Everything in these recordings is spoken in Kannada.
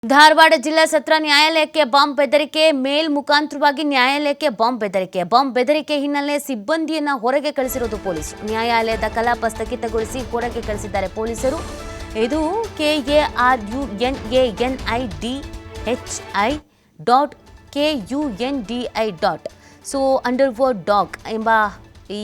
ಧಾರವಾಡ ಜಿಲ್ಲಾ ಸತ್ರ ನ್ಯಾಯಾಲಯಕ್ಕೆ ಬಾಂಬ್ ಬೆದರಿಕೆ ಮೇಲ್ ಮುಖಾಂತರವಾಗಿ ನ್ಯಾಯಾಲಯಕ್ಕೆ ಬಾಂಬ್ ಬೆದರಿಕೆ ಹಿನ್ನೆಲೆ ಸಿಬ್ಬಂದಿಯನ್ನ ಹೊರಗೆ ಕಳಿಸಿರೋದು ಪೊಲೀಸರು. ನ್ಯಾಯಾಲಯದ ಕಲಾಪ ಸ್ಥಗಿತಗೊಳಿಸಿ ಹೊರಗೆ ಕಳಿಸಿದ್ದಾರೆ ಪೊಲೀಸರು. ಇದು KARUNAIDHI.KUNDI. ಅಂಡರ್ವರ್ಡ್ ಡಾಗ್ ಎಂಬ ಈ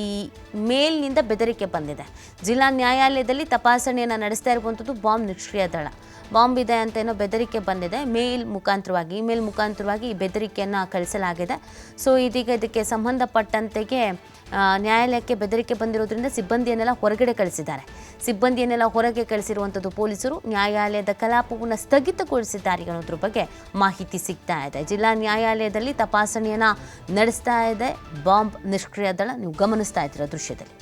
ಮೇಲ್ನಿಂದ ಬೆದರಿಕೆ ಬಂದಿದೆ. ಜಿಲ್ಲಾ ನ್ಯಾಯಾಲಯದಲ್ಲಿ ತಪಾಸಣೆಯನ್ನು ನಡೆಸ್ತಾ ಇರುವಂಥದ್ದು ಬಾಂಬ್ ನಿಷ್ಕ್ರಿಯ ದಳ. ಬಾಂಬ್ ಇದೆ ಅಂತ ಏನೋ ಬೆದರಿಕೆ ಬಂದಿದೆ. ಇಮೇಲ್ ಮುಖಾಂತರವಾಗಿ ಈ ಬೆದರಿಕೆಯನ್ನು ಕಳಿಸಲಾಗಿದೆ. ಸೊ ಇದೀಗ ಇದಕ್ಕೆ ಸಂಬಂಧಪಟ್ಟಂತೆಗೆ ನ್ಯಾಯಾಲಯಕ್ಕೆ ಬೆದರಿಕೆ ಬಂದಿರೋದ್ರಿಂದ ಸಿಬ್ಬಂದಿಯನ್ನೆಲ್ಲ ಹೊರಗಡೆ ಕಳಿಸಿದ್ದಾರೆ. ಸಿಬ್ಬಂದಿಯನ್ನೆಲ್ಲ ಹೊರಗೆ ಕಳಿಸಿರುವಂಥದ್ದು ಪೊಲೀಸರು. ನ್ಯಾಯಾಲಯದ ಕಲಾಪವನ್ನು ಸ್ಥಗಿತಗೊಳಿಸಿದ್ದಾರೆ ಅನ್ನೋದ್ರ ಬಗ್ಗೆ ಮಾಹಿತಿ ಸಿಗ್ತಾ ಇದೆ. ಜಿಲ್ಲಾ ನ್ಯಾಯಾಲಯದಲ್ಲಿ ತಪಾಸಣೆಯನ್ನು ನಡೆಸ್ತಾ ಇದೆ ಬಾಂಬ್ ನಿಷ್ಕ್ರಿಯ ದಳ. ನೀವು ಗಮನಿಸ್ತಾ ಇದ್ದೀರಾ ದೃಶ್ಯದಲ್ಲಿ.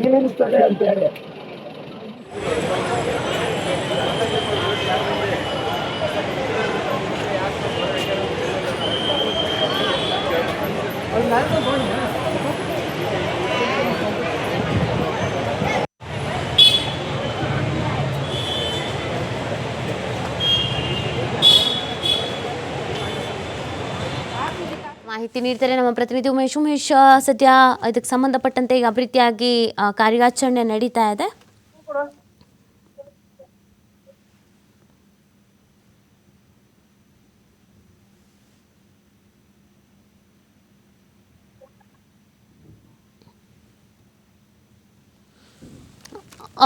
ಏನಿಸ್ತದೆ ಅಂತ ಹೇಳಿ ಮಾಹಿತಿ ನೀಡ್ತಾರೆ ನಮ್ಮ ಪ್ರತಿನಿಧಿ ಉಮೇಶ್. ಸದ್ಯ ಇದಕ್ಕೆ ಸಂಬಂಧಪಟ್ಟಂತೆ ಈಗ ಅಭಿವೃದ್ಧಿಯಾಗಿ ಕಾರ್ಯಾಚರಣೆ ನಡೀತಾ ಇದೆ.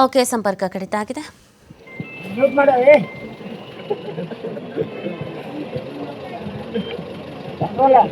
ಓಕೆ, ಸಂಪರ್ಕ ಕಡಿತ ಆಗಿದೆ. Hola.